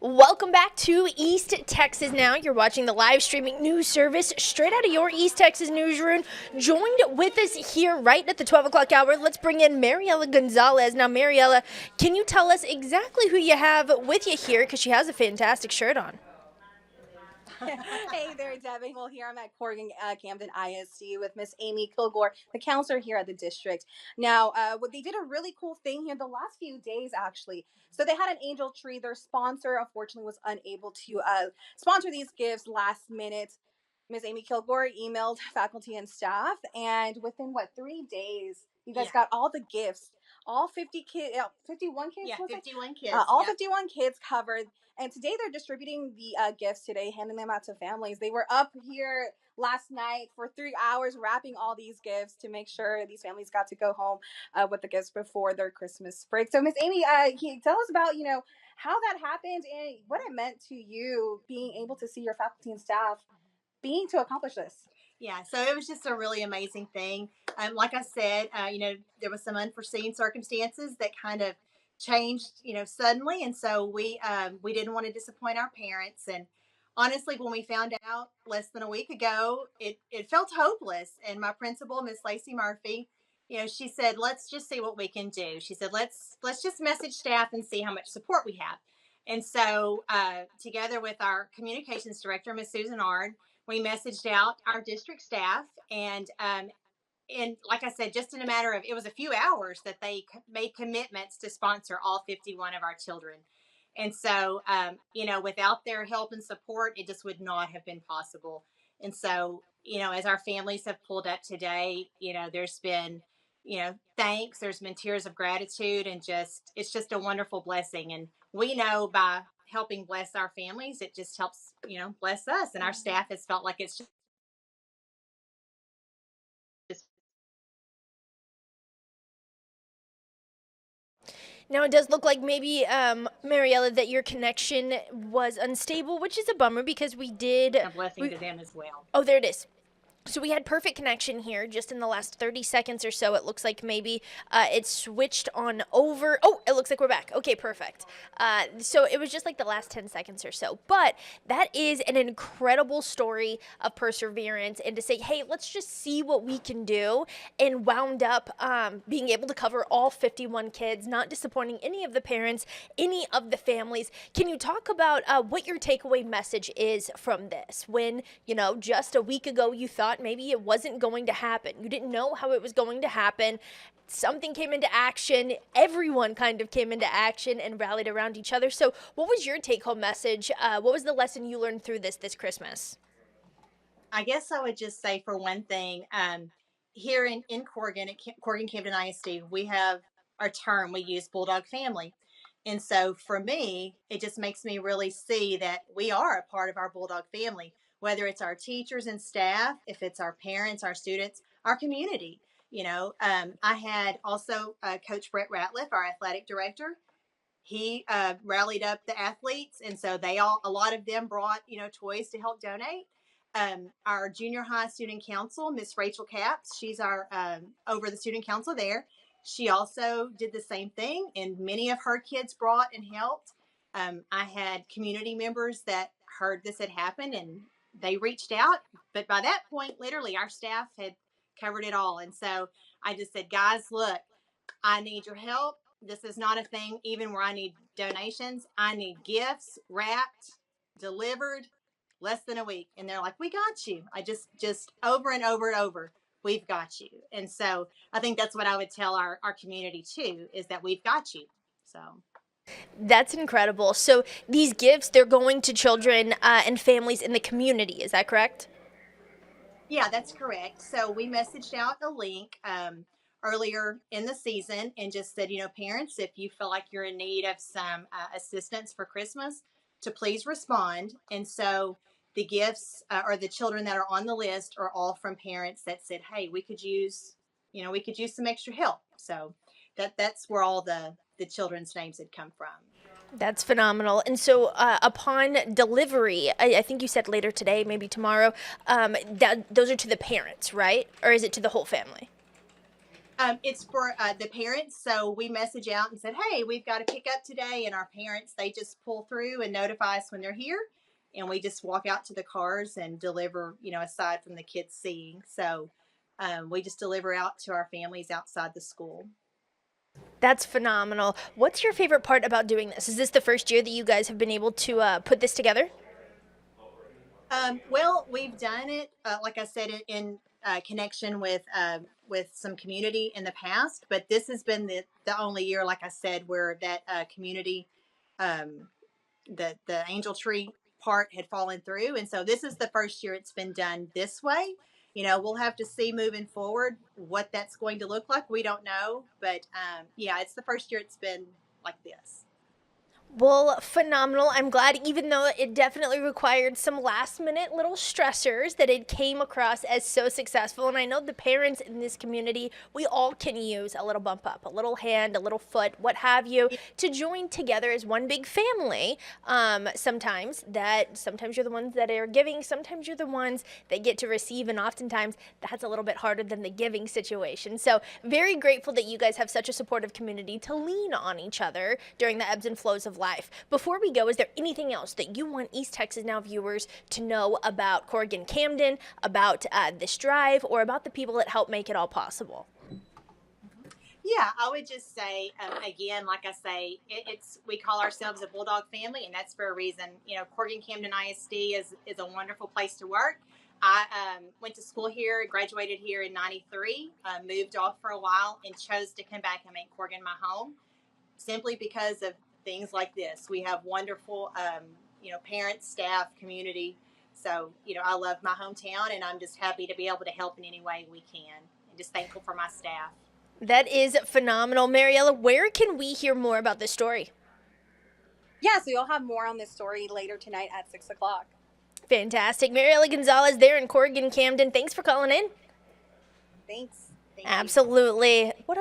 Welcome back to East Texas Now. You're watching the live streaming news service straight out of your East Texas newsroom. Joined with us here right at the 12 o'clock hour, let's bring in Mariela Gonzalez. Now, Mariela, can you tell us exactly who you have with you here? Because she has a fantastic shirt on. Hey there, Devin. Well, here I'm at Corrigan-Camden ISD with Miss Amy Kilgore, the counselor here at the district. Now, they did a really cool thing here the last few days, actually. So they had an angel tree. Their sponsor, unfortunately, was unable to sponsor these gifts last minute. Miss Amy Kilgore emailed faculty and staff, and within 3 days, you guys got all the gifts. All 50 kids, 51 kids? Yeah, 51 kids. All 51 kids covered. And today they're distributing the gifts today, handing them out to families. They were up here last night for 3 hours wrapping all these gifts to make sure these families got to go home with the gifts before their Christmas break. So, Miss Amy, can you tell us about, how that happened and what it meant to you being able to see your faculty and staff being to accomplish this? Yeah, so it was just a really amazing thing. Like I said, there was some unforeseen circumstances that kind of changed, suddenly, and so we didn't want to disappoint our parents. And honestly, when we found out less than a week ago, it felt hopeless. And my principal, Miss Lacey Murphy, she said, "Let's just see what we can do." She said, "Let's just message staff and see how much support we have." And so, together with our communications director, Miss Susan Ard, we messaged out our district staff, and like I said, just in a matter of, it was a few hours that they made commitments to sponsor all 51 of our children. And so, without their help and support, it just would not have been possible. And so, as our families have pulled up today, there's been, thanks, there's been tears of gratitude, and it's just a wonderful blessing. And we know by helping bless our families, it just helps, bless us. And our staff has felt like it's just Now, it does look like maybe, Mariela, that your connection was unstable, which is a bummer because we did. a blessing to them as well. Oh, there it is. So we had perfect connection here just in the last 30 seconds or so. It looks like maybe it switched on over. Oh, it looks like we're back. Okay, perfect. So it was just like the last 10 seconds or so. But that is an incredible story of perseverance and to say, hey, let's just see what we can do, and wound up being able to cover all 51 kids, not disappointing any of the parents, any of the families. Can you talk about what your takeaway message is from this? When, just a week ago you thought maybe it wasn't going to happen. You didn't know how it was going to happen. Something came into action. Everyone kind of came into action and rallied around each other. So what was your take-home message? What was the lesson you learned through this Christmas? I guess I would just say, for one thing, here in Corrigan, at Corrigan-Camden ISD, we have our term, we use Bulldog Family. And so for me, it just makes me really see that we are a part of our Bulldog family, whether it's our teachers and staff, if it's our parents, our students, our community. I had also Coach Brett Ratliff, our athletic director. He rallied up the athletes, and so a lot of them brought, toys to help donate. Our junior high student council, Miss Rachel Capps, she's our over the student council there. She also did the same thing, and many of her kids brought and helped. I had community members that heard this had happened, and they reached out. But by that point, literally, our staff had covered it all. And so I just said, guys, look, I need your help. This is not a thing even where I need donations. I need gifts wrapped, delivered, less than a week. And they're like, we got you. I just over and over and over, we've got you. And so I think that's what I would tell our community too, is that we've got you. So That's incredible. So these gifts, they're going to children and families in the community. Is that correct? yeah, that's correct. So we messaged out a link earlier in the season and just said, parents, if you feel like you're in need of some assistance for Christmas, to please respond. And so the gifts or the children that are on the list are all from parents that said, hey, we could use some extra help. So that's where all the children's names had come from. That's phenomenal. And so upon delivery, I think you said later today, maybe tomorrow, those are to the parents, right? Or is it to the whole family? It's for the parents. So we message out and said, "Hey, we've got a pickup today," and our parents they just pull through and notify us when they're here, and we just walk out to the cars and deliver. Aside from the kids seeing, so we just deliver out to our families outside the school. That's phenomenal. What's your favorite part about doing this? Is this the first year that you guys have been able to put this together? Well, we've done it, like I said, in connection with some community in the past, but this has been the only year, like I said, where that community, um, the angel tree part had fallen through, and so this is the first year it's been done this way. We'll have to see moving forward what that's going to look like. We don't know, but yeah, it's the first year it's been like this. Well, phenomenal. I'm glad, even though it definitely required some last minute little stressors, that it came across as so successful. And I know the parents in this community, we all can use a little bump up, a little hand, a little foot, what have you, to join together as one big family. Sometimes you're the ones that are giving, sometimes you're the ones that get to receive, and oftentimes that's a little bit harder than the giving situation. So very grateful that you guys have such a supportive community to lean on each other during the ebbs and flows of life. Before we go, is there anything else that you want East Texas Now viewers to know about Corrigan-Camden, about this drive, or about the people that help make it all possible? Yeah, I would just say again, like I say, it's we call ourselves a Bulldog family, and that's for a reason. Corrigan-Camden ISD is a wonderful place to work. I went to school here, graduated here in '93, moved off for a while, and chose to come back and make Corrigan my home simply because of things like this. We have wonderful, parents, staff, community. So, I love my hometown, and I'm just happy to be able to help in any way we can, and just thankful for my staff. That is phenomenal. Mariella, where can we hear more about this story? Yeah, so you'll have more on this story later tonight at 6 o'clock. Fantastic. Mariella Gonzalez there in Corrigan-Camden. Thanks for calling in. Thanks. Thank you. Absolutely. What a